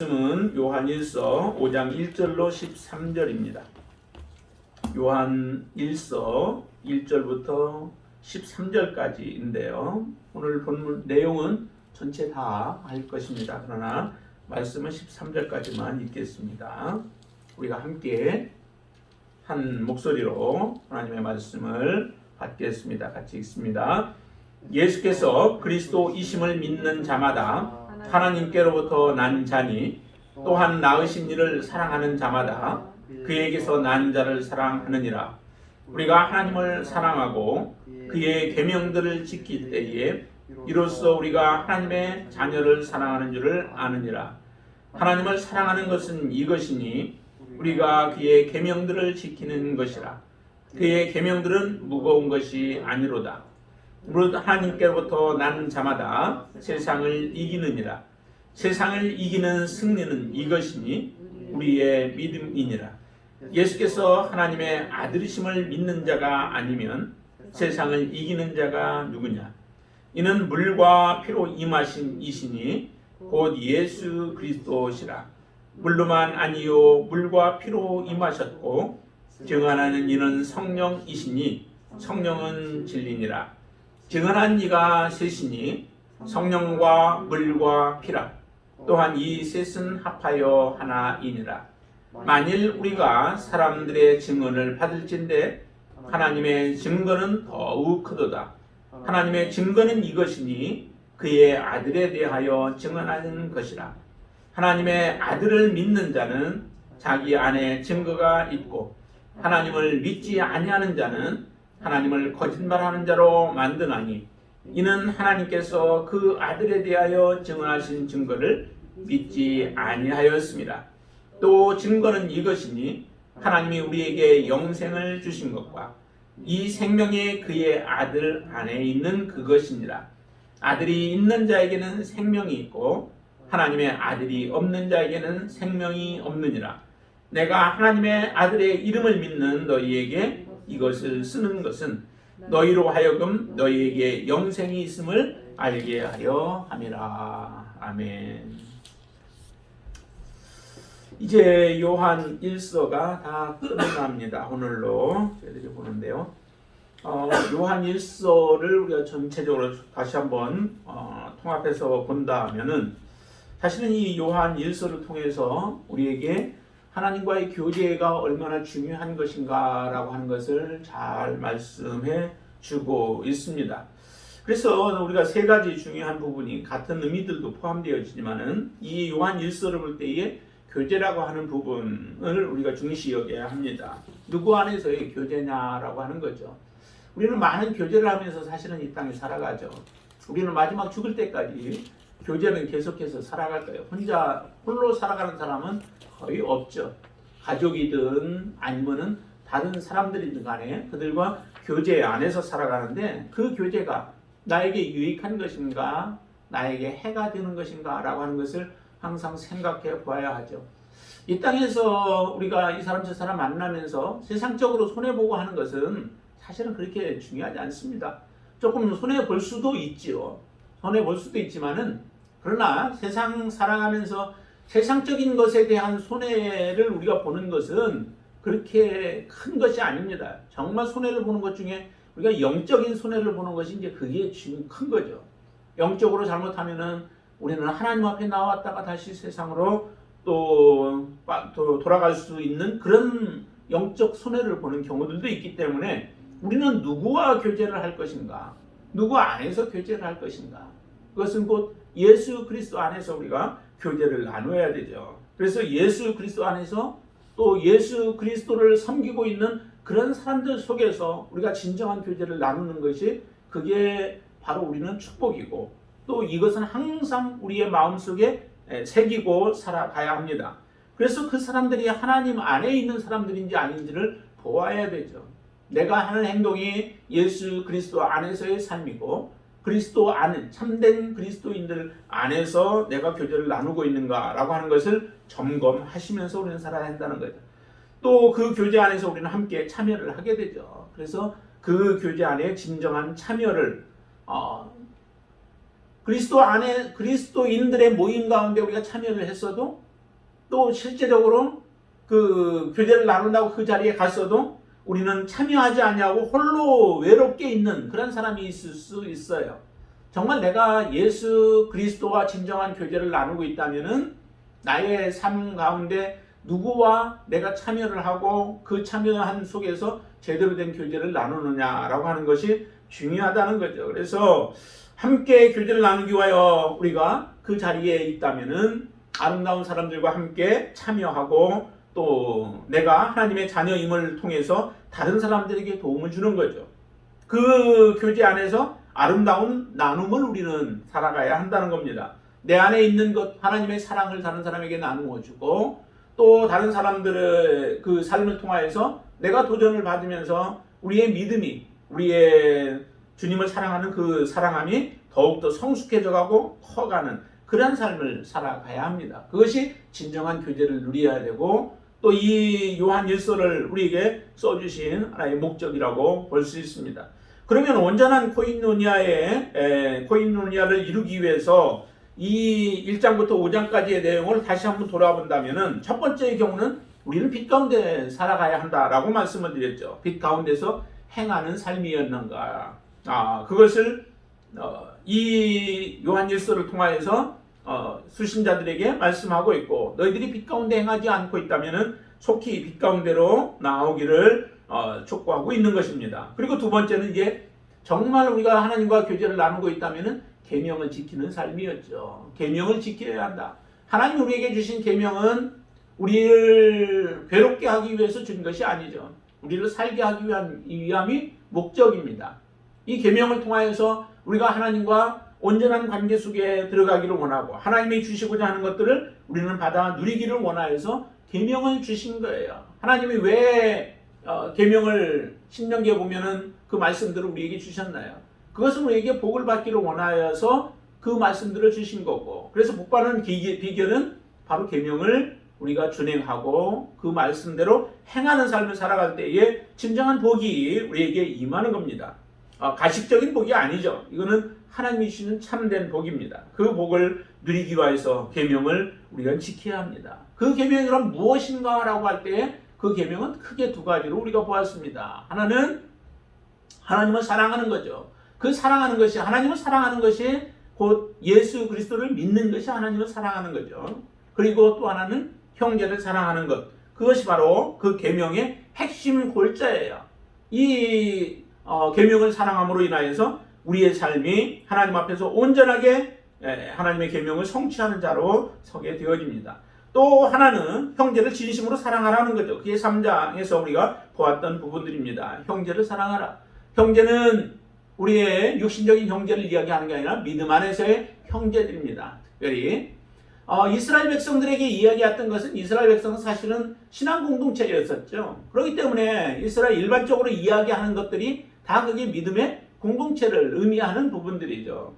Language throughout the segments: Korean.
말씀은 요한일서 5장 1절로 13절입니다. 요한일서 1절부터 13절까지인데요. 오늘 본문 내용은 전체 다 할 것입니다. 그러나 말씀은 13절까지만 읽겠습니다. 우리가 함께 한 목소리로 하나님의 말씀을 받겠습니다. 같이 읽습니다. 예수께서 그리스도이심을 믿는 자마다 하나님께로부터 난 자니 또한 낳으신 이를 사랑하는 자마다 그에게서 난 자를 사랑하느니라. 우리가 하나님을 사랑하고 그의 계명들을 지킬 때에 이로써 우리가 하나님의 자녀를 사랑하는 줄을 아느니라. 하나님을 사랑하는 것은 이것이니 우리가 그의 계명들을 지키는 것이라. 그의 계명들은 무거운 것이 아니로다. 무릇 하나님께로부터 난 자마다 세상을 이기느니라. 세상을 이기는 승리는 이것이니 우리의 믿음이니라. 예수께서 하나님의 아들이심을 믿는 자가 아니면 세상을 이기는 자가 누구냐? 이는 물과 피로 임하신 이시니 곧 예수 그리스도시라. 물로만 아니요 물과 피로 임하셨고 증언하는 이는 성령이시니 성령은 진리니라. 증언한 이가 셋이니 성령과 물과 피라. 또한 이 셋은 합하여 하나이니라. 만일 우리가 사람들의 증언을 받을진대 하나님의 증거는 더욱 크도다. 하나님의 증거는 이것이니 그의 아들에 대하여 증언하는 것이라. 하나님의 아들을 믿는 자는 자기 안에 증거가 있고 하나님을 믿지 아니하는 자는 하나님을 거짓말하는 자로 만드나니 이는 하나님께서 그 아들에 대하여 증언하신 증거를 믿지 아니하였습니다. 또 증거는 이것이니 하나님이 우리에게 영생을 주신 것과 이 생명이 그의 아들 안에 있는 그것이니라. 아들이 있는 자에게는 생명이 있고 하나님의 아들이 없는 자에게는 생명이 없느니라. 내가 하나님의 아들의 이름을 믿는 너희에게 이것을 쓰는 것은 너희로 하여금 너희에게 영생이 있음을 알게 하려 함이라. 아멘. 이제 요한 1서가 다 끝납니다. 오늘로 저희들이 보는데요. 요한 1서를 우리가 전체적으로 다시 한번 통합해서 본다면은 사실은 이 요한 1서를 통해서 우리에게 하나님과의 교제가 얼마나 중요한 것인가 라고 하는 것을 잘 말씀해 주고 있습니다. 그래서 우리가 세 가지 중요한 부분이 같은 의미들도 포함되어지지만은 이 요한 1서를 볼 때에 교제라고 하는 부분을 우리가 중시 여겨야 합니다. 누구 안에서의 교제냐라고 하는 거죠. 우리는 많은 교제를 하면서 사실은 이 땅에 살아가죠. 우리는 마지막 죽을 때까지 교제는 계속해서 살아갈 거예요. 홀로 살아가는 사람은 거의 없죠. 가족이든 아니면은 다른 사람들이든 간에 그들과 교제 안에서 살아가는데 그 교제가 나에게 유익한 것인가 나에게 해가 되는 것인가 라고 하는 것을 항상 생각해 보아야 하죠. 이 땅에서 우리가 이 사람 저 사람 만나면서 세상적으로 손해보고 하는 것은 사실은 그렇게 중요하지 않습니다. 조금 손해볼 수도 있지요. 손해볼 수도 있지만은 그러나 세상 살아가면서 세상적인 것에 대한 손해를 우리가 보는 것은 그렇게 큰 것이 아닙니다. 정말 손해를 보는 것 중에 우리가 영적인 손해를 보는 것이 이제 그게 큰 거죠. 영적으로 잘못하면은 우리는 하나님 앞에 나왔다가 다시 세상으로 또 돌아갈 수 있는 그런 영적 손해를 보는 경우들도 있기 때문에 우리는 누구와 교제를 할 것인가? 누구 안에서 교제를 할 것인가? 그것은 곧 예수 그리스도 안에서 우리가 교제를 나눠야 되죠. 그래서 예수 그리스도 안에서 또 예수 그리스도를 섬기고 있는 그런 사람들 속에서 우리가 진정한 교제를 나누는 것이 그게 바로 우리는 축복이고 또 이것은 항상 우리의 마음속에 새기고 살아가야 합니다. 그래서 그 사람들이 하나님 안에 있는 사람들인지 아닌지를 보아야 되죠. 내가 하는 행동이 예수 그리스도 안에서의 삶이고 그리스도 안에 참된 그리스도인들 안에서 내가 교제를 나누고 있는가라고 하는 것을 점검하시면서 우리는 살아야 한다는 거죠. 또 그 교제 안에서 우리는 함께 참여를 하게 되죠. 그래서 그 교제 안에 진정한 참여를 그리스도 안에 그리스도인들의 모임 가운데 우리가 참여를 했어도 또 실제적으로 그 교제를 나눈다고 그 자리에 갔어도 우리는 참여하지 않냐고 홀로 외롭게 있는 그런 사람이 있을 수 있어요. 정말 내가 예수 그리스도와 진정한 교제를 나누고 있다면은 나의 삶 가운데 누구와 내가 참여를 하고 그 참여한 속에서 제대로 된 교제를 나누느냐라고 하는 것이 중요하다는 거죠. 그래서 함께 교제를 나누기 위하여 우리가 그 자리에 있다면은 아름다운 사람들과 함께 참여하고 또 내가 하나님의 자녀임을 통해서 다른 사람들에게 도움을 주는 거죠. 그 교제 안에서 아름다운 나눔을 우리는 살아가야 한다는 겁니다. 내 안에 있는 것 하나님의 사랑을 다른 사람에게 나누어 주고 또 다른 사람들의 그 삶을 통하여서 내가 도전을 받으면서 우리의 믿음이 우리의 주님을 사랑하는 그 사랑함이 더욱더 성숙해져 가고 커가는 그런 삶을 살아가야 합니다. 그것이 진정한 교제를 누려야 되고 또 이 요한 1서를 우리에게 써주신 하나의 목적이라고 볼 수 있습니다. 그러면 온전한 코인노니아를 이루기 위해서 이 1장부터 5장까지의 내용을 다시 한번 돌아본다면은 첫 번째의 경우는 우리는 빛 가운데 살아가야 한다라고 말씀을 드렸죠. 빛 가운데서 행하는 삶이었는가. 그것을 이 요한 1서를 통하여서 수신자들에게 말씀하고 있고 너희들이 빛 가운데 행하지 않고 있다면은 속히 빛 가운데로 나오기를 촉구하고 있는 것입니다. 그리고 두 번째는 이제 정말 우리가 하나님과 교제를 나누고 있다면은 계명을 지키는 삶이었죠. 계명을 지켜야 한다. 하나님 우리에게 주신 계명은 우리를 괴롭게 하기 위해서 준 것이 아니죠. 우리를 살게 하기 위함이 목적입니다. 이 계명을 통하여서 우리가 하나님과 온전한 관계 속에 들어가기를 원하고 하나님이 주시고자 하는 것들을 우리는 받아 누리기를 원하여서 계명을 주신 거예요. 하나님이 왜 계명을 신명기에 보면은 그 말씀들을 우리에게 주셨나요? 그것은 우리에게 복을 받기를 원하여서 그 말씀들을 주신 거고 그래서 복 받는 비결은 바로 계명을 우리가 준행하고 그 말씀대로 행하는 삶을 살아갈 때에 진정한 복이 우리에게 임하는 겁니다. 가식적인 복이 아니죠. 이거는 하나님이 주시는 참된 복입니다. 그 복을 누리기 위해서 계명을 우리가 지켜야 합니다. 그 계명이 그럼 무엇인가라고 할 때 그 계명은 크게 두 가지로 우리가 보았습니다. 하나는 하나님을 사랑하는 거죠. 그 사랑하는 것이 하나님을 사랑하는 것이 곧 예수 그리스도를 믿는 것이 하나님을 사랑하는 거죠. 그리고 또 하나는 형제를 사랑하는 것. 그것이 바로 그 계명의 핵심 골자예요. 이 계명을 사랑함으로 인하여서 우리의 삶이 하나님 앞에서 온전하게 하나님의 계명을 성취하는 자로 서게 되어집니다. 또 하나는 형제를 진심으로 사랑하라는 거죠. 그게 3장에서 우리가 보았던 부분들입니다. 형제를 사랑하라. 형제는 우리의 육신적인 형제를 이야기하는 게 아니라 믿음 안에서의 형제들입니다. 특별히 이스라엘 백성들에게 이야기했던 것은 이스라엘 백성은 사실은 신앙 공동체였었죠. 그렇기 때문에 이스라엘 일반적으로 이야기하는 것들이 다 그게 믿음의 공동체를 의미하는 부분들이죠.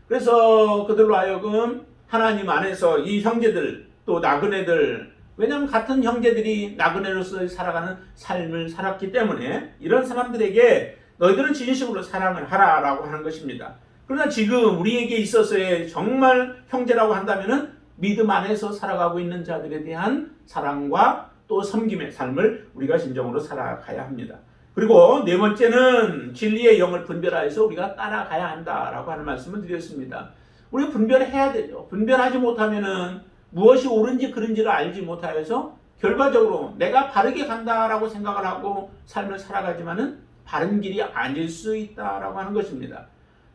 그래서 그들로 하여금 하나님 안에서 이 형제들 또 나그네들 왜냐하면 같은 형제들이 나그네로서 살아가는 삶을 살았기 때문에 이런 사람들에게 너희들은 진심으로 사랑을 하라라고 하는 것입니다. 그러나 지금 우리에게 있어서의 정말 형제라고 한다면은 믿음 안에서 살아가고 있는 자들에 대한 사랑과 또 섬김의 삶을 우리가 진정으로 살아가야 합니다. 그리고 네 번째는 진리의 영을 분별하여서 우리가 따라가야 한다라고 하는 말씀을 드렸습니다. 우리가 분별해야 되죠. 분별하지 못하면은 무엇이 옳은지 그른지를 알지 못하여서 결과적으로 내가 바르게 간다라고 생각을 하고 삶을 살아가지만은 바른 길이 아닐 수 있다라고 하는 것입니다.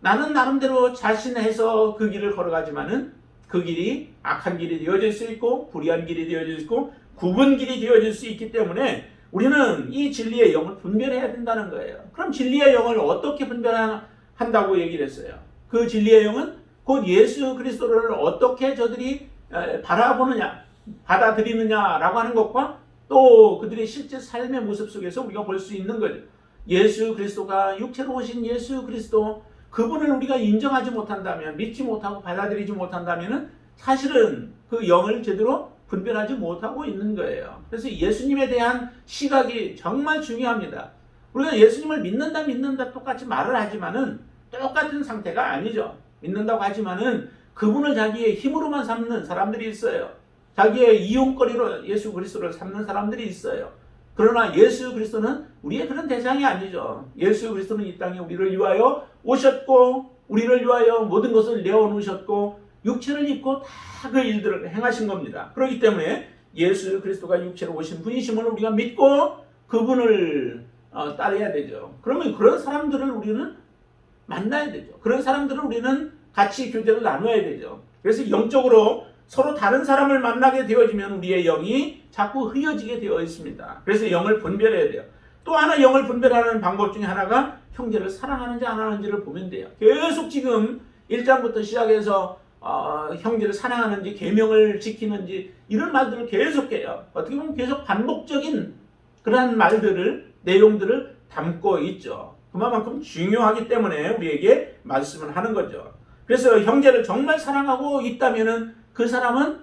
나는 나름대로 자신해서 그 길을 걸어가지만은 그 길이 악한 길이 되어질 수 있고 불의한 길이 되어질 수 있고 굽은 길이 되어질 수 있기 때문에 우리는 이 진리의 영을 분별해야 된다는 거예요. 그럼 진리의 영을 어떻게 분별한다고 얘기를 했어요? 그 진리의 영은 곧 예수 그리스도를 어떻게 저들이 바라보느냐, 받아들이느냐라고 하는 것과 또 그들의 실제 삶의 모습 속에서 우리가 볼 수 있는 거죠. 예수 그리스도가 육체로 오신 예수 그리스도 그분을 우리가 인정하지 못한다면 믿지 못하고 받아들이지 못한다면 사실은 그 영을 제대로 분별하지 못하고 있는 거예요. 그래서 예수님에 대한 시각이 정말 중요합니다. 우리가 예수님을 믿는다 똑같이 말을 하지만은 똑같은 상태가 아니죠. 믿는다고 하지만은 그분을 자기의 힘으로만 삼는 사람들이 있어요. 자기의 이용거리로 예수 그리스도를 삼는 사람들이 있어요. 그러나 예수 그리스도는 우리의 그런 대상이 아니죠. 예수 그리스도는 이 땅에 우리를 위하여 오셨고 우리를 위하여 모든 것을 내어놓으셨고 육체를 입고 다 그 일들을 행하신 겁니다. 그렇기 때문에 예수 그리스도가 육체로 오신 분이심을 우리가 믿고 그분을 따라야 되죠. 그러면 그런 사람들을 우리는 만나야 되죠. 그런 사람들을 우리는 같이 교제를 나눠야 되죠. 그래서 영적으로 서로 다른 사람을 만나게 되어지면 우리의 영이 자꾸 흐려지게 되어 있습니다. 그래서 영을 분별해야 돼요. 또 하나 영을 분별하는 방법 중에 하나가 형제를 사랑하는지 안 하는지를 보면 돼요. 계속 지금 1장부터 시작해서 형제를 사랑하는지 계명을 지키는지 이런 말들을 계속해요. 어떻게 보면 계속 반복적인 그러한 말들을 내용들을 담고 있죠. 그만큼 중요하기 때문에 우리에게 말씀을 하는 거죠. 그래서 형제를 정말 사랑하고 있다면은 그 사람은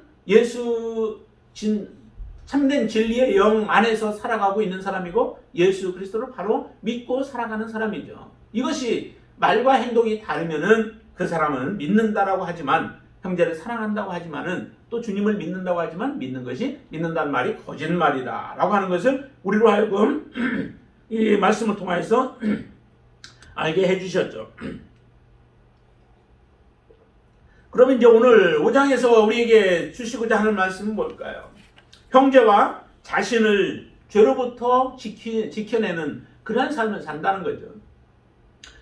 참된 진리의 영 안에서 살아가고 있는 사람이고 예수 그리스도를 바로 믿고 살아가는 사람이죠. 이것이 말과 행동이 다르면은 그 사람은 믿는다라고 하지만 형제를 사랑한다고 하지만은 또 주님을 믿는다고 하지만 믿는다는 말이 거짓말이다라고 하는 것을 우리로 하여금 이 말씀을 통해서 알게 해주셨죠. 그러면 이제 오늘 5장에서 우리에게 주시고자 하는 말씀은 뭘까요? 형제와 자신을 죄로부터 지켜내는 그러한 삶을 산다는 거죠.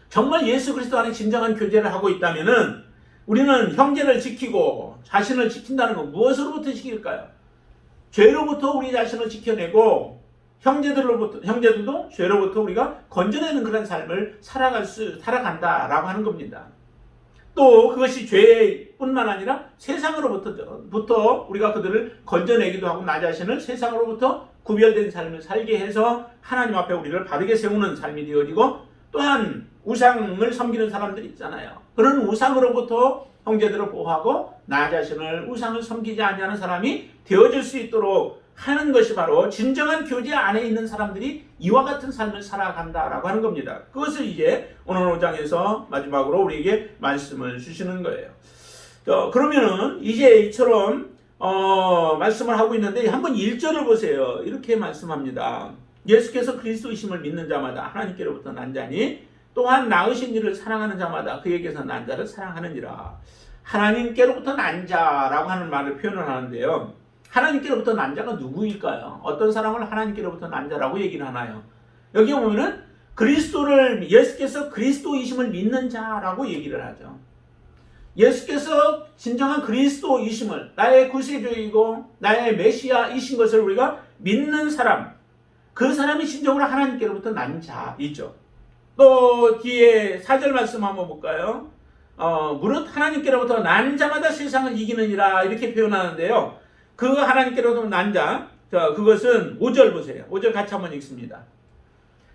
정말 예수 그리스도 안에 진정한 교제를 하고 있다면은 우리는 형제를 지키고 자신을 지킨다는 건 무엇으로부터 지킬까요? 죄로부터 우리 자신을 지켜내고 형제들도 죄로부터 우리가 건져내는 그런 삶을 살아간다라고 하는 겁니다. 또 그것이 죄뿐만 아니라 세상으로부터 우리가 그들을 건져내기도 하고 나 자신을 세상으로부터 구별된 삶을 살게 해서 하나님 앞에 우리를 바르게 세우는 삶이 되어지고 또한 우상을 섬기는 사람들이 있잖아요. 그런 우상으로부터 형제들을 보호하고 나 자신을 우상을 섬기지 아니하는 사람이 되어질 수 있도록 하는 것이 바로 진정한 교제 안에 있는 사람들이 이와 같은 삶을 살아간다라고 하는 겁니다. 그것을 이제 오늘 5장에서 마지막으로 우리에게 말씀을 주시는 거예요. 그러면은 이제 이처럼 말씀을 하고 있는데 한번 1절을 보세요. 이렇게 말씀합니다. 예수께서 그리스도이심을 믿는 자마다 하나님께로부터 난 자니 또한 낳으신 이를 사랑하는 자마다 그에게서 난 자를 사랑하느니라. 하나님께로부터 난 자라고 하는 말을 표현을 하는데요. 하나님께로부터 난 자가 누구일까요? 어떤 사람을 하나님께로부터 난 자라고 얘기를 하나요? 여기 보면은 예수께서 그리스도이심을 믿는 자라고 얘기를 하죠. 예수께서 진정한 그리스도이심을 나의 구세주이고 나의 메시아이신 것을 우리가 믿는 사람, 그 사람이 진정으로 하나님께로부터 난 자이죠. 또 뒤에 4절 말씀 한번 볼까요? 무릇 하나님께로부터 난 자마다 세상을 이기느니라 이렇게 표현하는데요. 그 하나님께로부터 난 자, 그것은 5절 보세요. 5절 같이 한번 읽습니다.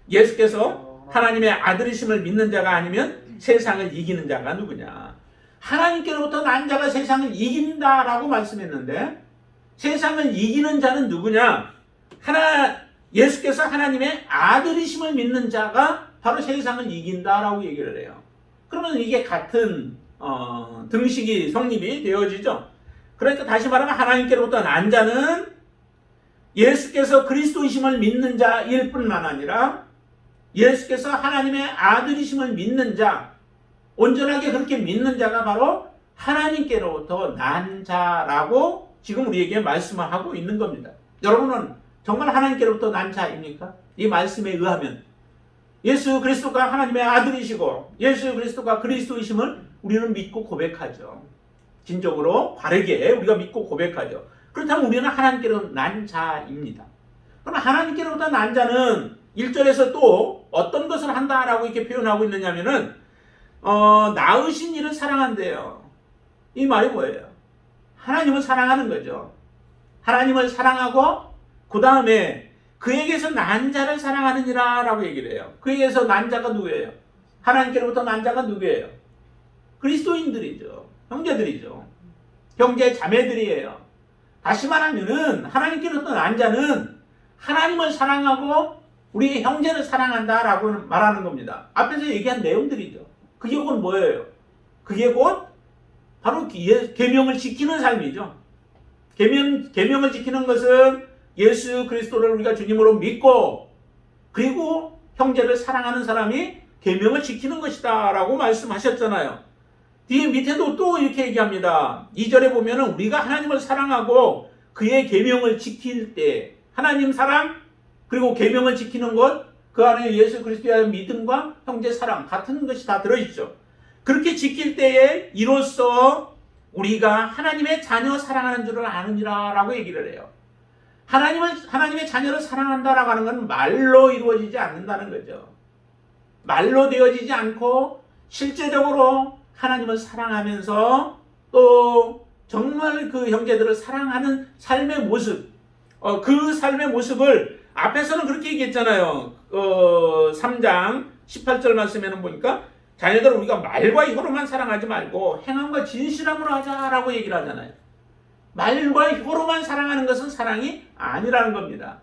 예수께서 하나님의 아들이심을 믿는 자가 아니면 세상을 이기는 자가 누구냐? 하나님께로부터 난 자가 세상을 이긴다라고 말씀했는데 세상을 이기는 자는 누구냐? 예수께서 하나님의 아들이심을 믿는 자가 바로 세상을 이긴다라고 얘기를 해요. 그러면 이게 같은 등식이 성립이 되어지죠. 그러니까 다시 말하면 하나님께로부터 난 자는 예수께서 그리스도이심을 믿는 자일 뿐만 아니라 예수께서 하나님의 아들이심을 믿는 자, 온전하게 그렇게 믿는 자가 바로 하나님께로부터 난 자라고 지금 우리에게 말씀을 하고 있는 겁니다. 여러분은 정말 하나님께로부터 난 자입니까? 이 말씀에 의하면 예수 그리스도가 하나님의 아들이시고 예수 그리스도가 그리스도이심을 우리는 믿고 고백하죠. 진정으로 바르게 우리가 믿고 고백하죠. 그렇다면 우리는 하나님께로 난 자입니다. 그럼 하나님께로부터 난 자는 1절에서 또 어떤 것을 한다라고 이렇게 표현하고 있느냐면은 낳으신 이를 사랑한대요. 이 말이 뭐예요? 하나님을 사랑하는 거죠. 하나님을 사랑하고 그 다음에 그에게서 난 자를 사랑하느니라 라고 얘기를 해요. 그에게서 난 자가 누구예요? 하나님께로부터 난 자가 누구예요? 그리스도인들이죠. 형제들이죠. 형제 자매들이에요. 다시 말하면은 하나님께로부터 난 자는 하나님을 사랑하고 우리의 형제를 사랑한다라고 말하는 겁니다. 앞에서 얘기한 내용들이죠. 그게 곧 뭐예요? 그게 곧 바로 계명을 지키는 삶이죠. 계명을 지키는 것은 예수 그리스도를 우리가 주님으로 믿고 그리고 형제를 사랑하는 사람이 계명을 지키는 것이다 라고 말씀하셨잖아요. 뒤에 밑에도 또 이렇게 얘기합니다. 2절에 보면은 우리가 하나님을 사랑하고 그의 계명을 지킬 때 하나님 사랑 그리고 계명을 지키는 것 그 안에 예수 그리스도에 대한 믿음과 형제 사랑 같은 것이 다 들어있죠. 그렇게 지킬 때에 이로써 우리가 하나님의 자녀 사랑하는 줄을 아느니라 라고 얘기를 해요. 하나님의 자녀를 사랑한다라고 하는 건 말로 이루어지지 않는다는 거죠. 말로 되어지지 않고 실제적으로 하나님을 사랑하면서 또 정말 그 형제들을 사랑하는 삶의 모습, 그 삶의 모습을 앞에서는 그렇게 얘기했잖아요. 3장 18절 말씀에는 보니까 자녀들 우리가 말과 혀로만 사랑하지 말고 행함과 진실함으로 하자라고 얘기를 하잖아요. 말과 혀로만 사랑하는 것은 사랑이 아니라는 겁니다.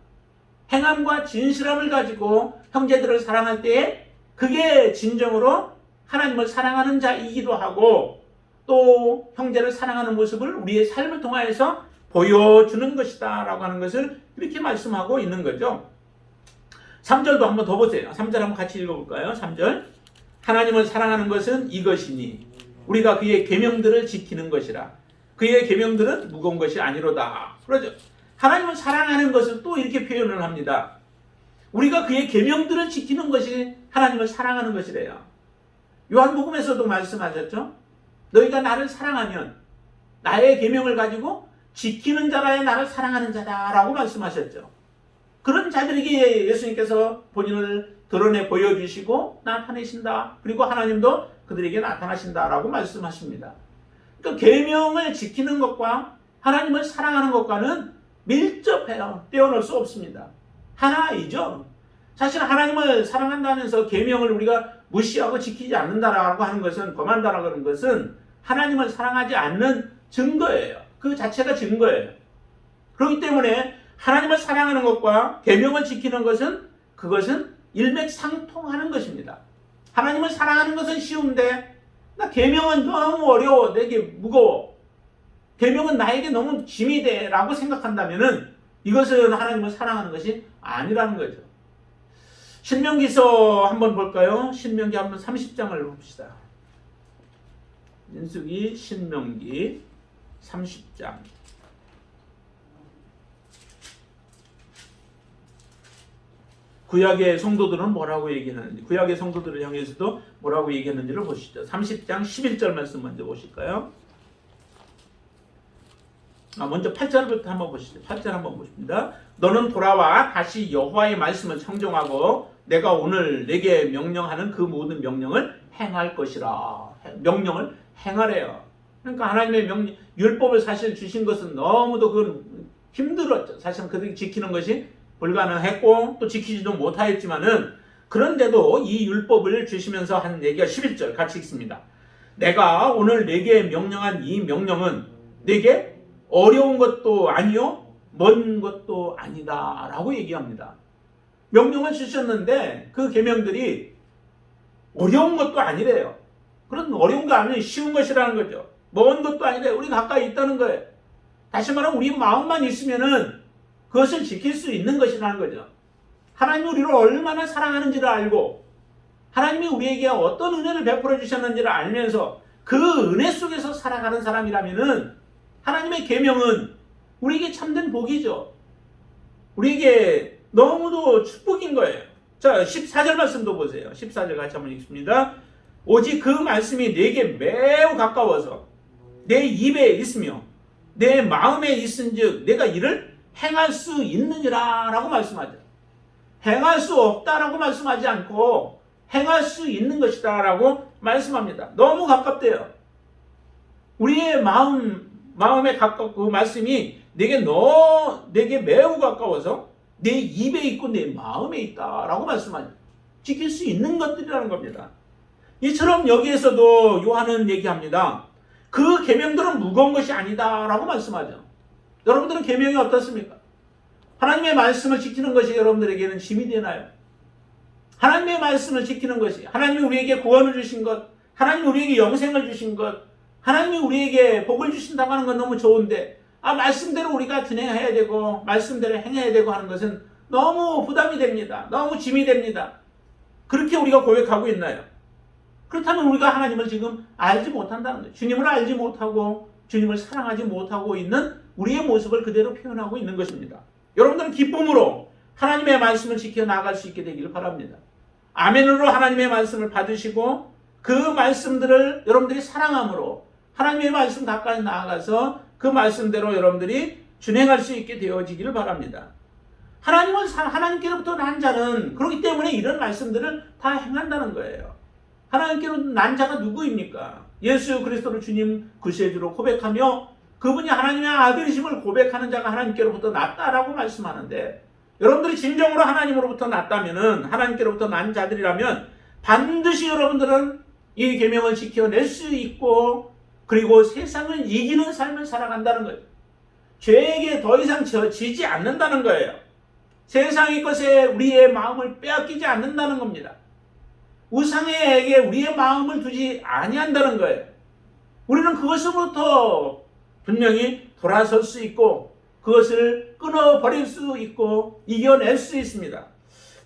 행함과 진실함을 가지고 형제들을 사랑할 때에 그게 진정으로 하나님을 사랑하는 자이기도 하고 또 형제를 사랑하는 모습을 우리의 삶을 통하여서 보여주는 것이다 라고 하는 것을 이렇게 말씀하고 있는 거죠. 3절도 한번 더 보세요. 3절 한번 같이 읽어볼까요? 3절 하나님을 사랑하는 것은 이것이니 우리가 그의 계명들을 지키는 것이라 그의 계명들은 무거운 것이 아니로다. 그러죠. 하나님을 사랑하는 것을 또 이렇게 표현을 합니다. 우리가 그의 계명들을 지키는 것이 하나님을 사랑하는 것이래요. 요한복음에서도 말씀하셨죠. 너희가 나를 사랑하면 나의 계명을 가지고 지키는 자라야 나를 사랑하는 자다라고 말씀하셨죠. 그런 자들에게 예수님께서 본인을 드러내 보여주시고 나타내신다. 그리고 하나님도 그들에게 나타나신다라고 말씀하십니다. 그러니까 계명을 지키는 것과 하나님을 사랑하는 것과는 밀접해요. 떼어놓을 수 없습니다. 하나이죠. 사실 하나님을 사랑한다면서 계명을 우리가 무시하고 지키지 않는다라고 하는 것은, 범한다라고 하는 것은 하나님을 사랑하지 않는 증거예요. 그 자체가 증거예요. 그렇기 때문에 하나님을 사랑하는 것과 계명을 지키는 것은 그것은 일맥상통하는 것입니다. 하나님을 사랑하는 것은 쉬운데 나 계명은 너무 어려워, 내게 무거워, 계명은 나에게 너무 짐이 돼 라고 생각한다면은 이것은 하나님을 사랑하는 것이 아니라는 거죠. 신명기서 한번 볼까요? 신명기 한번 30장을 봅시다. 민수기 신명기 30장. 구약의 성도들은 뭐라고 얘기하는지, 구약의 성도들을 향해서도 뭐라고 얘기했는지를 보시죠. 30장 11절 말씀 먼저 보실까요? 먼저 8절부터 한번 보시죠. 8절 한번 보십니다. 너는 돌아와 다시 여호와의 말씀을 청종하고 내가 오늘 내게 명령하는 그 모든 명령을 행할 것이라. 명령을 행하래요. 그러니까 하나님의 율법을 사실 주신 것은 너무도 그건 힘들었죠. 사실 그들이 지키는 것이 불가능했고 또 지키지도 못하였지만은 그런데도 이 율법을 주시면서 한 얘기가 11절 같이 읽습니다. 내가 오늘 내게 명령한 이 명령은 내게 어려운 것도 아니요 먼 것도 아니다 라고 얘기합니다. 명령을 주셨는데 그 계명들이 어려운 것도 아니래요. 그런 어려운 거 아니면 쉬운 것이라는 거죠. 먼 것도 아니래요. 우리 가까이 있다는 거예요. 다시 말하면 우리 마음만 있으면은 그것을 지킬 수 있는 것이라는 거죠. 하나님이 우리를 얼마나 사랑하는지를 알고 하나님이 우리에게 어떤 은혜를 베풀어 주셨는지를 알면서 그 은혜 속에서 살아가는 사람이라면은 하나님의 계명은 우리에게 참된 복이죠. 우리에게 너무도 축복인 거예요. 자, 14절 말씀도 보세요. 14절 같이 한번 읽습니다. 오직 그 말씀이 내게 매우 가까워서 내 입에 있으며 내 마음에 있은즉 내가 이를 행할 수 있느니라 라고 말씀하죠. 행할 수 없다라고 말씀하지 않고 행할 수 있는 것이다 라고 말씀합니다. 너무 가깝대요. 우리의 마음에 가깝고 그 말씀이 내게 매우 가까워서 내 입에 있고 내 마음에 있다 라고 말씀하죠. 지킬 수 있는 것들이라는 겁니다. 이처럼 여기에서도 요한은 얘기합니다. 그 계명들은 무거운 것이 아니다 라고 말씀하죠. 여러분들은 계명이 어떻습니까? 하나님의 말씀을 지키는 것이 여러분들에게는 짐이 되나요? 하나님의 말씀을 지키는 것이, 하나님이 우리에게 구원을 주신 것, 하나님이 우리에게 영생을 주신 것, 하나님이 우리에게 복을 주신다고 하는 건 너무 좋은데 말씀대로 우리가 진행해야 되고 말씀대로 행해야 되고 하는 것은 너무 부담이 됩니다. 너무 짐이 됩니다. 그렇게 우리가 고백하고 있나요? 그렇다면 우리가 하나님을 지금 알지 못한다는 거예요. 주님을 알지 못하고 주님을 사랑하지 못하고 있는 우리의 모습을 그대로 표현하고 있는 것입니다. 여러분들은 기쁨으로 하나님의 말씀을 지켜나갈 수 있게 되기를 바랍니다. 아멘으로 하나님의 말씀을 받으시고 그 말씀들을 여러분들이 사랑함으로 하나님의 말씀 가까이 나아가서 그 말씀대로 여러분들이 준행할 수 있게 되어지기를 바랍니다. 하나님께로부터 난 자는 그렇기 때문에 이런 말씀들을 다 행한다는 거예요. 하나님께로 난 자가 누구입니까? 예수 그리스도를 주님 구세주로 고백하며 그분이 하나님의 아들이심을 고백하는 자가 하나님께로부터 났다라고 말씀하는데, 여러분들이 진정으로 하나님으로부터 났다면은, 하나님께로부터 난 자들이라면 반드시 여러분들은 이 계명을 지켜낼 수 있고 그리고 세상을 이기는 삶을 살아간다는 거예요. 죄에게 더 이상 지지 않는다는 거예요. 세상의 것에 우리의 마음을 빼앗기지 않는다는 겁니다. 우상에게 우리의 마음을 두지 아니한다는 거예요. 우리는 그것으로부터 분명히 돌아설 수 있고 그것을 끊어버릴 수 있고 이겨낼 수 있습니다.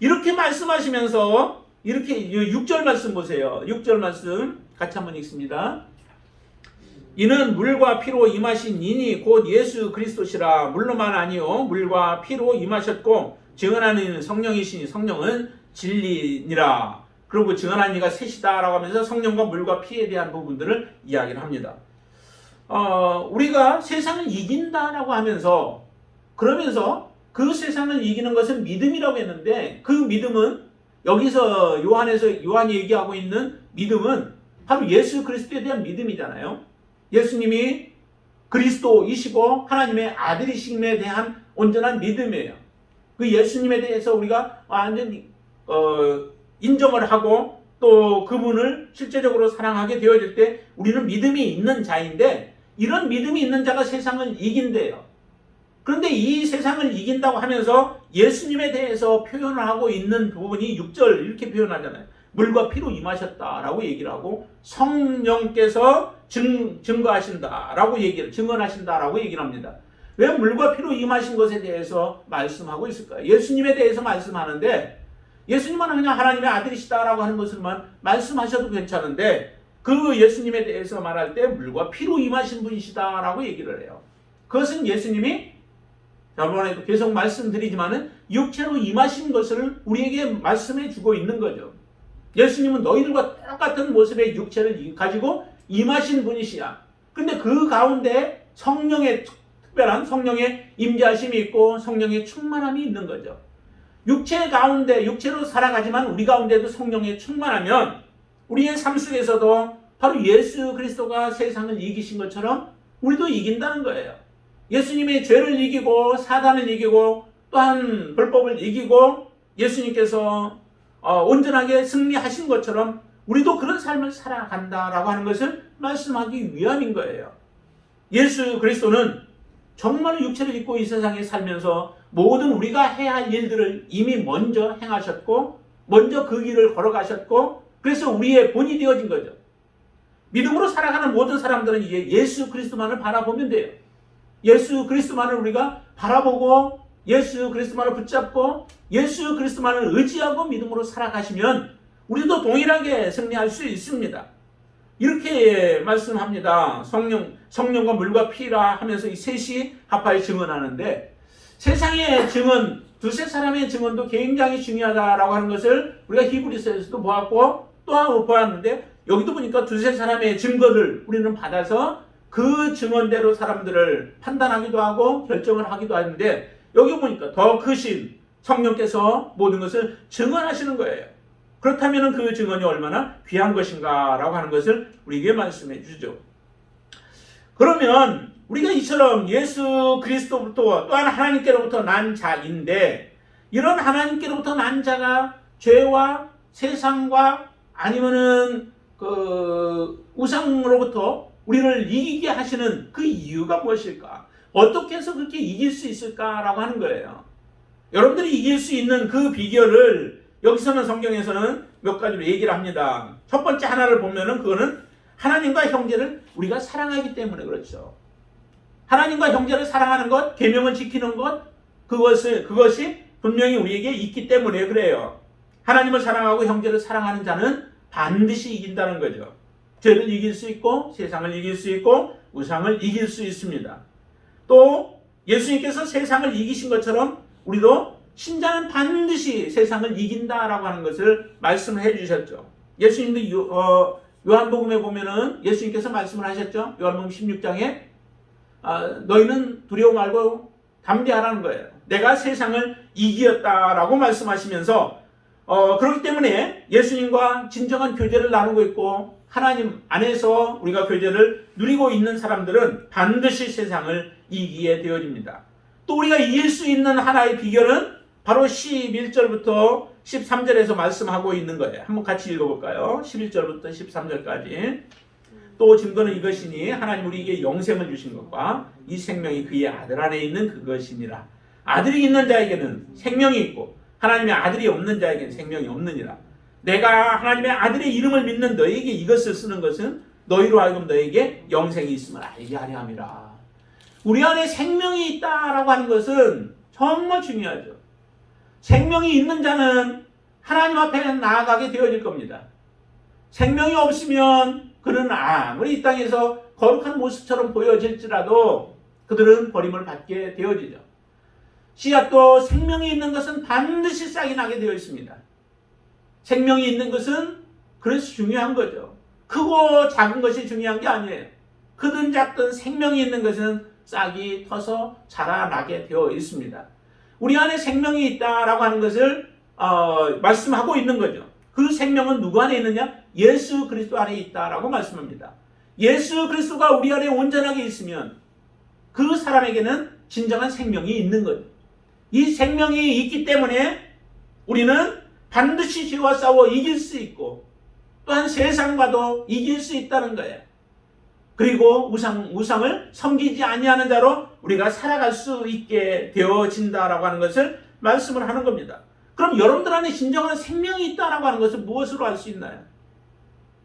이렇게 말씀하시면서 이렇게 6절 말씀 보세요. 6절 말씀 같이 한번 읽습니다. 이는 물과 피로 임하신 이니 곧 예수 그리스도시라. 물로만 아니요 물과 피로 임하셨고 증언하는 이는 성령이시니 성령은 진리니라. 그리고 증언하는 이가 셋이다라고 하면서 성령과 물과 피에 대한 부분들을 이야기를 합니다. 우리가 세상을 이긴다라고 하면서 그러면서 그 세상을 이기는 것은 믿음이라고 했는데, 그 믿음은 여기서 요한이 얘기하고 있는 믿음은 바로 예수 그리스도에 대한 믿음이잖아요. 예수님이 그리스도이시고 하나님의 아들이심에 대한 온전한 믿음이에요. 그 예수님에 대해서 우리가 완전히 인정을 하고 또 그분을 실제적으로 사랑하게 되어질 때 우리는 믿음이 있는 자인데, 이런 믿음이 있는 자가 세상을 이긴대요. 그런데 이 세상을 이긴다고 하면서 예수님에 대해서 표현을 하고 있는 부분이 6절 이렇게 표현하잖아요. 물과 피로 임하셨다라고 얘기를 하고 성령께서 증거하신다라고 증언하신다라고 얘기를 합니다. 왜 물과 피로 임하신 것에 대해서 말씀하고 있을까요? 예수님에 대해서 말씀하는데, 예수님은 그냥 하나님의 아들이시다라고 하는 것을만 말씀하셔도 괜찮은데, 그 예수님에 대해서 말할 때 물과 피로 임하신 분이시다라고 얘기를 해요. 그것은 예수님이 저번에도 계속 말씀드리지만은 육체로 임하신 것을 우리에게 말씀해 주고 있는 거죠. 예수님은 너희들과 똑같은 모습의 육체를 가지고 임하신 분이시야. 근데 그 가운데 특별한 성령의 임재하심이 있고 성령의 충만함이 있는 거죠. 육체 가운데 육체로 살아가지만 우리 가운데도 성령의 충만하면 우리의 삶 속에서도 바로 예수 그리스도가 세상을 이기신 것처럼 우리도 이긴다는 거예요. 예수님의 죄를 이기고 사단을 이기고 또한 불법을 이기고 예수님께서 온전하게 승리하신 것처럼 우리도 그런 삶을 살아간다라고 하는 것을 말씀하기 위함인 거예요. 예수 그리스도는 정말 육체를 입고 이 세상에 살면서 모든 우리가 해야 할 일들을 이미 먼저 행하셨고 먼저 그 길을 걸어가셨고 그래서 우리의 본이 되어진 거죠. 믿음으로 살아가는 모든 사람들은 이제 예수 그리스도만을 바라보면 돼요. 예수 그리스도만을 우리가 바라보고 예수 그리스도만을 붙잡고 예수 그리스도만을 의지하고 믿음으로 살아가시면 우리도 동일하게 승리할 수 있습니다. 이렇게 말씀합니다. 성령과 물과 피라 하면서 이 셋이 합하여 증언하는데, 세상의 증언, 두세 사람의 증언도 굉장히 중요하다라고 하는 것을 우리가 히브리서에서도 보았고 또 보았는데, 여기도 보니까 두세 사람의 증거를 우리는 받아서 그 증언대로 사람들을 판단하기도 하고 결정을 하기도 하는데, 여기 보니까 더 크신 성령께서 모든 것을 증언하시는 거예요. 그렇다면 그 증언이 얼마나 귀한 것인가 라고 하는 것을 우리에게 말씀해 주죠. 그러면 우리가 이처럼 예수 그리스도부터 또한 하나님께로부터 난 자인데, 이런 하나님께로부터 난 자가 죄와 세상과 아니면은 그 우상으로부터 우리를 이기게 하시는 그 이유가 무엇일까? 어떻게 해서 그렇게 이길 수 있을까라고 하는 거예요. 여러분들이 이길 수 있는 그 비결을 여기서는 성경에서는 몇 가지로 얘기를 합니다. 첫 번째 하나를 보면은 그거는 하나님과 형제를 우리가 사랑하기 때문에 그렇죠. 하나님과 형제를 사랑하는 것, 계명을 지키는 것, 그것이 분명히 우리에게 있기 때문에 그래요. 하나님을 사랑하고 형제를 사랑하는 자는 반드시 이긴다는 거죠. 죄를 이길 수 있고 세상을 이길 수 있고 우상을 이길 수 있습니다. 또 예수님께서 세상을 이기신 것처럼 우리도 신자는 반드시 세상을 이긴다라고 하는 것을 말씀을 해주셨죠. 예수님도 요한복음에 보면은 예수님께서 말씀을 하셨죠. 요한복음 16장에 너희는 두려워 말고 담대하라는 거예요. 내가 세상을 이기었다라고 말씀하시면서 그렇기 때문에 예수님과 진정한 교제를 나누고 있고 하나님 안에서 우리가 교제를 누리고 있는 사람들은 반드시 세상을 이기게 되어집니다. 또 우리가 이길 수 있는 하나의 비결은 바로 11절부터 13절에서 말씀하고 있는 거예요. 한번 같이 읽어볼까요? 11절부터 13절까지. 또 증거는 이것이니 하나님 우리에게 영생을 주신 것과 이 생명이 그의 아들 안에 있는 그것이니라. 아들이 있는 자에게는 생명이 있고 하나님의 아들이 없는 자에게는 생명이 없느니라. 내가 하나님의 아들의 이름을 믿는 너에게 이것을 쓰는 것은 너희로 하여금 너에게 영생이 있음을 알게 하려 함이라. 우리 안에 생명이 있다라고 하는 것은 정말 중요하죠. 생명이 있는 자는 하나님 앞에 나아가게 되어질 겁니다. 생명이 없으면 그는 아무리 이 땅에서 거룩한 모습처럼 보여질지라도 그들은 버림을 받게 되어지죠. 씨앗도 생명이 있는 것은 반드시 싹이 나게 되어 있습니다. 생명이 있는 것은 그래서 중요한 거죠. 크고 작은 것이 중요한 게 아니에요. 크든 작든 생명이 있는 것은 싹이 터서 자라나게 되어 있습니다. 우리 안에 생명이 있다라고 하는 것을 말씀하고 있는 거죠. 그 생명은 누구 안에 있느냐? 예수 그리스도 안에 있다라고 말씀합니다. 예수 그리스도가 우리 안에 온전하게 있으면 그 사람에게는 진정한 생명이 있는 거죠. 이 생명이 있기 때문에 우리는 반드시 죄와 싸워 이길 수 있고 또한 세상과도 이길 수 있다는 거예요. 그리고 우상을 섬기지 아니하는 자로 우리가 살아갈 수 있게 되어진다라고 하는 것을 말씀을 하는 겁니다. 그럼 여러분들 안에 진정한 생명이 있다라고 하는 것을 무엇으로 알 수 있나요?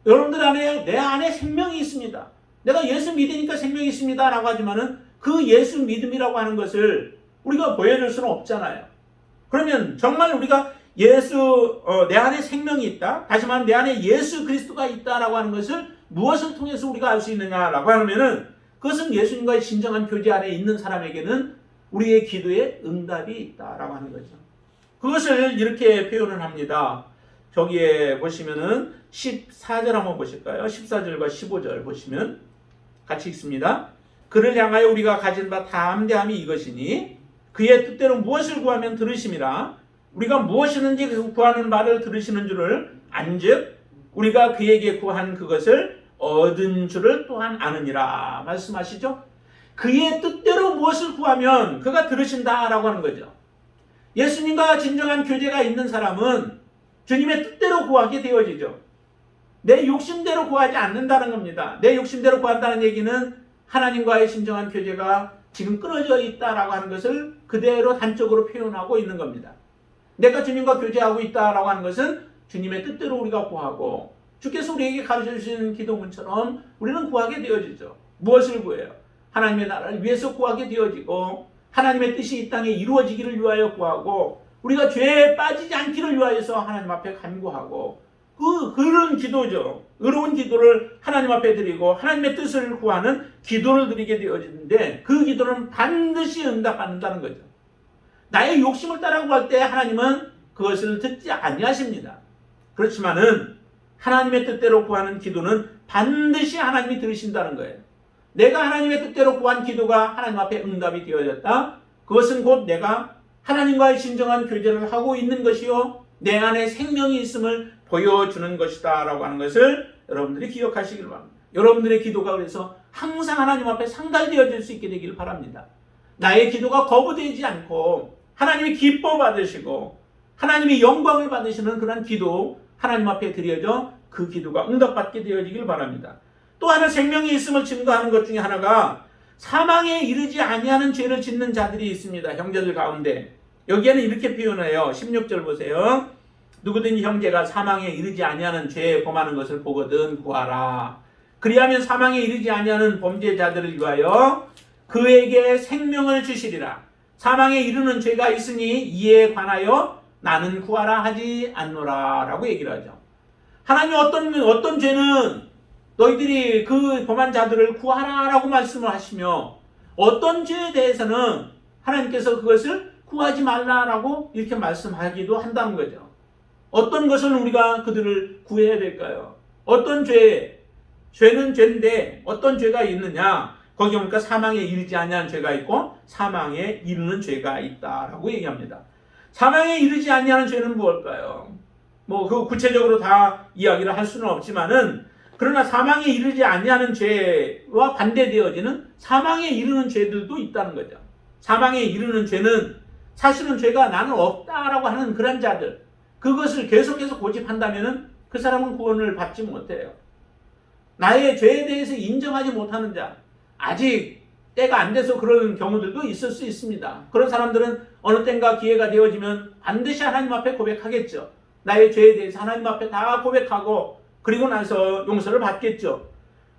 여러분들 안에 내 안에 생명이 있습니다. 내가 예수 믿으니까 생명이 있습니다라고 하지만은 그 예수 믿음이라고 하는 것을 우리가 보여줄 수는 없잖아요. 그러면 정말 우리가 내 안에 생명이 있다. 다시 말하면 내 안에 예수 그리스도가 있다라고 하는 것을 무엇을 통해서 우리가 알 수 있느냐라고 하면은 그것은 예수님과의 진정한 교제 안에 있는 사람에게는 우리의 기도에 응답이 있다라고 하는 거죠. 그것을 이렇게 표현을 합니다. 저기에 보시면은 14절 한번 보실까요? 14절과 15절 보시면 같이 읽습니다. 그를 향하여 우리가 가진 바 담대함이 이것이니 그의 뜻대로 무엇을 구하면 들으심이라. 우리가 무엇이든지 구하는 바를 들으시는 줄을 안즉 우리가 그에게 구한 그것을 얻은 줄을 또한 아느니라 말씀하시죠. 그의 뜻대로 무엇을 구하면 그가 들으신다라고 하는 거죠. 예수님과 진정한 교제가 있는 사람은 주님의 뜻대로 구하게 되어지죠. 내 욕심대로 구하지 않는다는 겁니다. 내 욕심대로 구한다는 얘기는 하나님과의 진정한 교제가 지금 끊어져 있다라고 하는 것을 그대로 단적으로 표현하고 있는 겁니다. 내가 주님과 교제하고 있다라고 하는 것은 주님의 뜻대로 우리가 구하고 주께서 우리에게 가르쳐 주시는 기도문처럼 우리는 구하게 되어지죠. 무엇을 구해요? 하나님의 나라를 위해서 구하게 되어지고 하나님의 뜻이 이 땅에 이루어지기를 위하여 구하고 우리가 죄에 빠지지 않기를 위하여서 하나님 앞에 간구하고 그런 기도죠. 의로운 기도를 하나님 앞에 드리고 하나님의 뜻을 구하는 기도를 드리게 되어지는데 그 기도는 반드시 응답받는다는 거죠. 나의 욕심을 따라 구할 때 하나님은 그것을 듣지 아니하십니다. 그렇지만은 하나님의 뜻대로 구하는 기도는 반드시 하나님이 들으신다는 거예요. 내가 하나님의 뜻대로 구한 기도가 하나님 앞에 응답이 되어졌다. 그것은 곧 내가 하나님과의 진정한 교제를 하고 있는 것이요 내 안에 생명이 있음을 보여주는 것이다 라고 하는 것을 여러분들이 기억하시길 바랍니다. 여러분들의 기도가 그래서 항상 하나님 앞에 상달되어질 수 있게 되기를 바랍니다. 나의 기도가 거부되지 않고 하나님이 기뻐 받으시고 하나님이 영광을 받으시는 그런 기도 하나님 앞에 드려져 그 기도가 응답받게 되어지길 바랍니다. 또 하나 생명이 있음을 증거하는 것 중에 하나가 사망에 이르지 아니하는 죄를 짓는 자들이 있습니다. 형제들 가운데. 여기에는 이렇게 표현해요. 16절 보세요. 누구든지 형제가 사망에 이르지 아니하는 죄에 범하는 것을 보거든 구하라. 그리하면 사망에 이르지 아니하는 범죄자들을 위하여 그에게 생명을 주시리라. 사망에 이르는 죄가 있으니 이에 관하여 나는 구하라 하지 않노라 라고 얘기를 하죠. 하나님이 어떤 죄는 너희들이 그 범한 자들을 구하라 라고 말씀을 하시며 어떤 죄에 대해서는 하나님께서 그것을 구하지 말라라고 이렇게 말씀하기도 한다는 거죠. 어떤 것은 우리가 그들을 구해야 될까요? 어떤 죄는 죄인데 어떤 죄가 있느냐? 거기 보니까 사망에 이르지 아니하는 죄가 있고 사망에 이르는 죄가 있다라고 얘기합니다. 사망에 이르지 아니하는 죄는 무엇일까요? 그 구체적으로 다 이야기를 할 수는 없지만은 그러나 사망에 이르지 아니하는 죄와 반대되어지는 사망에 이르는 죄들도 있다는 거죠. 사망에 이르는 죄는 사실은 죄가 나는 없다라고 하는 그런 자들, 그것을 계속해서 고집한다면은 그 사람은 구원을 받지 못해요. 나의 죄에 대해서 인정하지 못하는 자, 아직 때가 안 돼서 그런 경우들도 있을 수 있습니다. 그런 사람들은 어느 때인가 기회가 되어지면 반드시 하나님 앞에 고백하겠죠. 나의 죄에 대해서 하나님 앞에 다 고백하고 그리고 나서 용서를 받겠죠.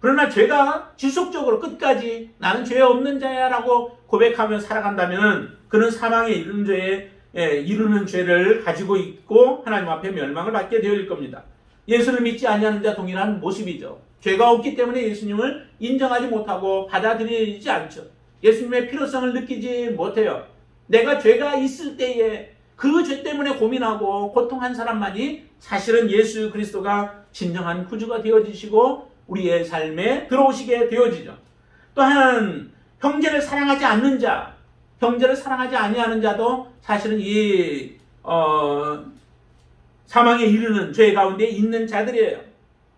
그러나 죄가 지속적으로 끝까지 나는 죄 없는 자야 라고 고백하며 살아간다면 그는 사망에 이르는 죄를 가지고 있고 하나님 앞에 멸망을 받게 되어질 겁니다. 예수를 믿지 아니하는 자 동일한 모습이죠. 죄가 없기 때문에 예수님을 인정하지 못하고 받아들이지 않죠. 예수님의 필요성을 느끼지 못해요. 내가 죄가 있을 때에 그 죄 때문에 고민하고 고통한 사람만이 사실은 예수 그리스도가 진정한 구주가 되어지시고 우리의 삶에 들어오시게 되어지죠. 또한 형제를 사랑하지 않는 자, 형제를 사랑하지 아니하는 자도 사실은 이 사망에 이르는 죄 가운데 있는 자들이에요.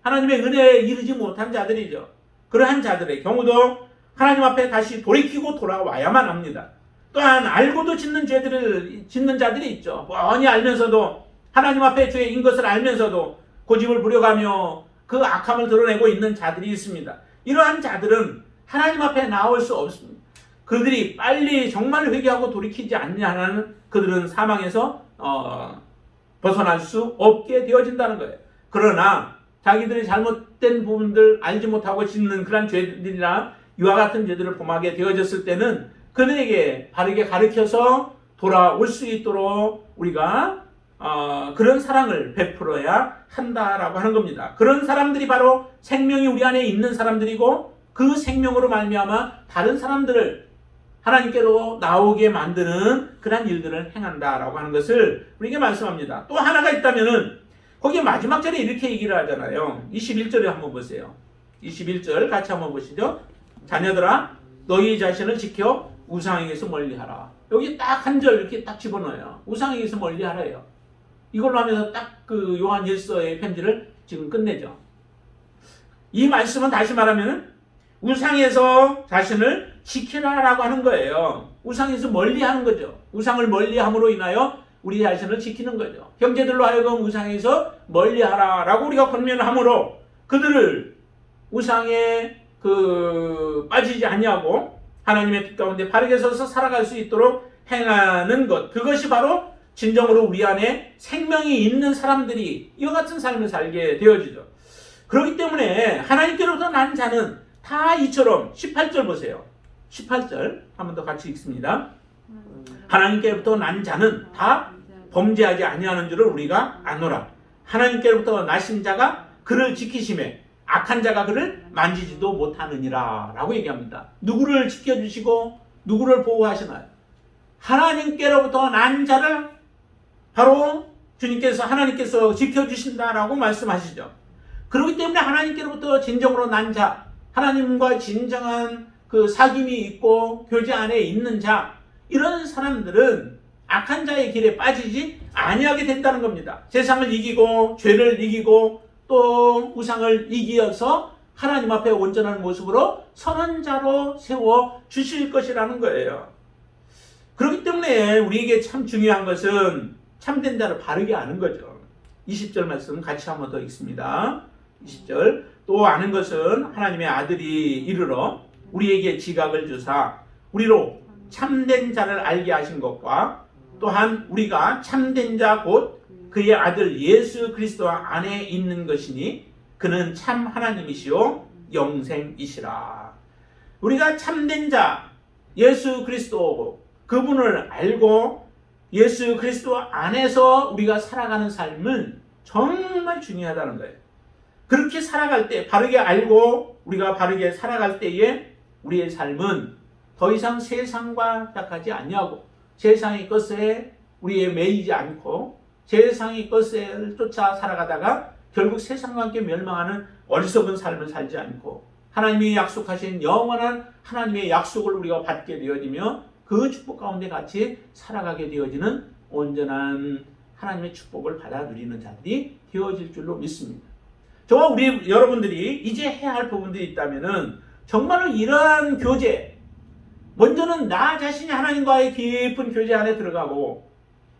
하나님의 은혜에 이르지 못한 자들이죠. 그러한 자들의 경우도 하나님 앞에 다시 돌이키고 돌아와야만 합니다. 또한 알고도 짓는 죄들을 짓는 자들이 있죠. 뻔히 알면서도 하나님 앞에 죄인 것을 알면서도 고집을 부려가며 그 악함을 드러내고 있는 자들이 있습니다. 이러한 자들은 하나님 앞에 나올 수 없습니다. 그들이 빨리 정말 회개하고 돌이키지 않냐는 그들은 사망에서 벗어날 수 없게 되어진다는 거예요. 그러나 자기들이 잘못된 부분들 알지 못하고 짓는 그런 죄들이나 이와 같은 죄들을 범하게 되어졌을 때는 그들에게 바르게 가르쳐서 돌아올 수 있도록 우리가 그런 사랑을 베풀어야 한다라고 하는 겁니다. 그런 사람들이 바로 생명이 우리 안에 있는 사람들이고 그 생명으로 말미암아 다른 사람들을 하나님께로 나오게 만드는 그런 일들을 행한다라고 하는 것을 우리에게 말씀합니다. 또 하나가 있다면은 거기에 마지막 절에 이렇게 얘기를 하잖아요. 21절에 한번 보세요. 21절 같이 한번 보시죠. 자녀들아 너희 자신을 지켜 우상에게서 멀리하라. 여기 딱 한 절 이렇게 딱 집어넣어요. 우상에게서 멀리하라예요. 이걸로 하면서 딱 그 요한 1서의 편지를 지금 끝내죠. 이 말씀은 다시 말하면 우상에서 자신을 지키라라고 하는 거예요. 우상에서 멀리하는 거죠. 우상을 멀리함으로 인하여 우리 자신을 지키는 거죠. 형제들로 하여금 우상에서 멀리하라라고 우리가 권면함으로 그들을 우상에 빠지지 아니하고 하나님의 뜻 가운데 바르게 서서 살아갈 수 있도록 행하는 것, 그것이 바로 진정으로 우리 안에 생명이 있는 사람들이 이와 같은 삶을 살게 되어지죠. 그렇기 때문에 하나님께로부터 난 자는 다 이처럼 18절 보세요. 18절 한 번 더 같이 읽습니다. 하나님께로부터 난 자는 다 범죄하지 아니하는 줄을 우리가 아노라. 하나님께로부터 나신 자가 그를 지키심에 악한 자가 그를 만지지도 못하느니라 라고 얘기합니다. 누구를 지켜주시고 누구를 보호하시나요? 하나님께로부터 난 자를 바로 하나님께서 지켜주신다라고 말씀하시죠. 그렇기 때문에 하나님께로부터 진정으로 난 자, 하나님과 진정한 그 사귐이 있고 교제 안에 있는 자, 이런 사람들은 악한 자의 길에 빠지지 아니하게 된다는 겁니다. 세상을 이기고 죄를 이기고 또 우상을 이기어서 하나님 앞에 온전한 모습으로 선한 자로 세워 주실 것이라는 거예요. 그렇기 때문에 우리에게 참 중요한 것은 참된 자를 바르게 아는 거죠. 20절 말씀 같이 한번 더 읽습니다. 20절 또 아는 것은 하나님의 아들이 이르러 우리에게 지각을 주사 우리로 참된 자를 알게 하신 것과 또한 우리가 참된 자 곧 그의 아들 예수 그리스도 안에 있는 것이니 그는 참 하나님이시요 영생이시라. 우리가 참된 자, 예수 그리스도 그분을 알고 예수 그리스도 안에서 우리가 살아가는 삶은 정말 중요하다는 거예요. 그렇게 살아갈 때, 바르게 알고 우리가 바르게 살아갈 때에 우리의 삶은 더 이상 세상과 약하지 아니하고 세상의 것에 우리에 매이지 않고 세상의 것을 쫓아 살아가다가 결국 세상과 함께 멸망하는 어리석은 삶을 살지 않고 하나님이 약속하신 영원한 하나님의 약속을 우리가 받게 되어지며 그 축복 가운데 같이 살아가게 되어지는 온전한 하나님의 축복을 받아 누리는 자들이 되어질 줄로 믿습니다. 저와 우리 여러분들이 이제 해야 할 부분들이 있다면은 정말로 이러한 교제, 먼저는 나 자신이 하나님과의 깊은 교제 안에 들어가고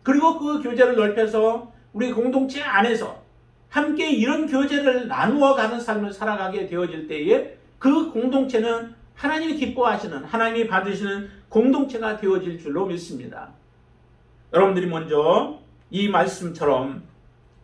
그리고 그 교제를 넓혀서 우리 공동체 안에서 함께 이런 교제를 나누어 가는 삶을 살아가게 되어질 때에 그 공동체는 하나님이 기뻐하시는, 하나님이 받으시는 공동체가 되어질 줄로 믿습니다. 여러분들이 먼저 이 말씀처럼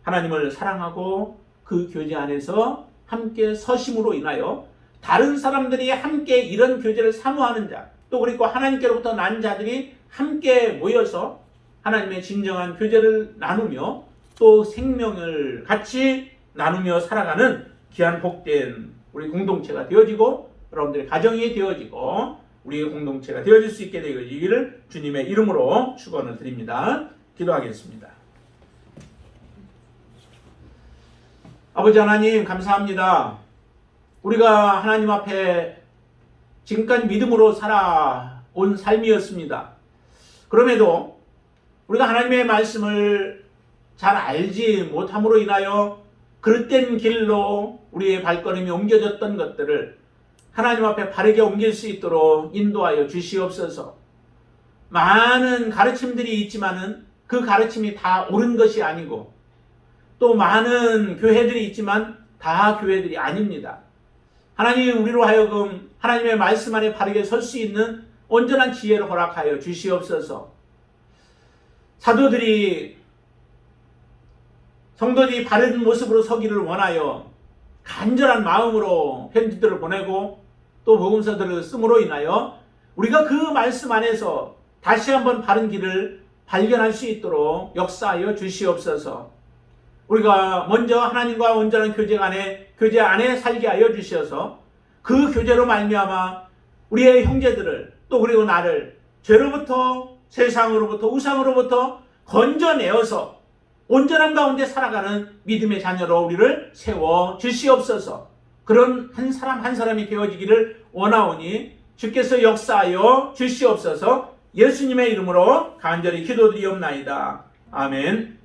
하나님을 사랑하고 그 교제 안에서 함께 서심으로 인하여 다른 사람들이 함께 이런 교제를 사모하는 자, 또 그리고 하나님께로부터 난 자들이 함께 모여서 하나님의 진정한 교제를 나누며 또 생명을 같이 나누며 살아가는 귀한 복된 우리 공동체가 되어지고 여러분들의 가정이 되어지고 우리의 공동체가 되어질 수 있게 되기를 주님의 이름으로 축원을 드립니다. 기도하겠습니다. 아버지 하나님 감사합니다. 우리가 하나님 앞에 지금까지 믿음으로 살아온 삶이었습니다. 그럼에도 우리가 하나님의 말씀을 잘 알지 못함으로 인하여 그릇된 길로 우리의 발걸음이 옮겨졌던 것들을 하나님 앞에 바르게 옮길 수 있도록 인도하여 주시옵소서. 많은 가르침들이 있지만은 그 가르침이 다 옳은 것이 아니고 또 많은 교회들이 있지만 다 교회들이 아닙니다. 하나님 우리로 하여금 하나님의 말씀 안에 바르게 설 수 있는 온전한 지혜를 허락하여 주시옵소서. 사도들이 성도들이 바른 모습으로 서기를 원하여 간절한 마음으로 편지들을 보내고 또 복음서들을 씀으로 인하여 우리가 그 말씀 안에서 다시 한번 바른 길을 발견할 수 있도록 역사하여 주시옵소서. 우리가 먼저 하나님과 온전한 교제 안에 살게 하여 주셔서 그 교제로 말미암아 우리의 형제들을 또 그리고 나를 죄로부터 세상으로부터 우상으로부터 건져내어서 온전한 가운데 살아가는 믿음의 자녀로 우리를 세워 주시옵소서. 그런 한 사람 한 사람이 되어지기를 원하오니 주께서 역사하여 주시옵소서. 예수님의 이름으로 간절히 기도드리옵나이다. 아멘.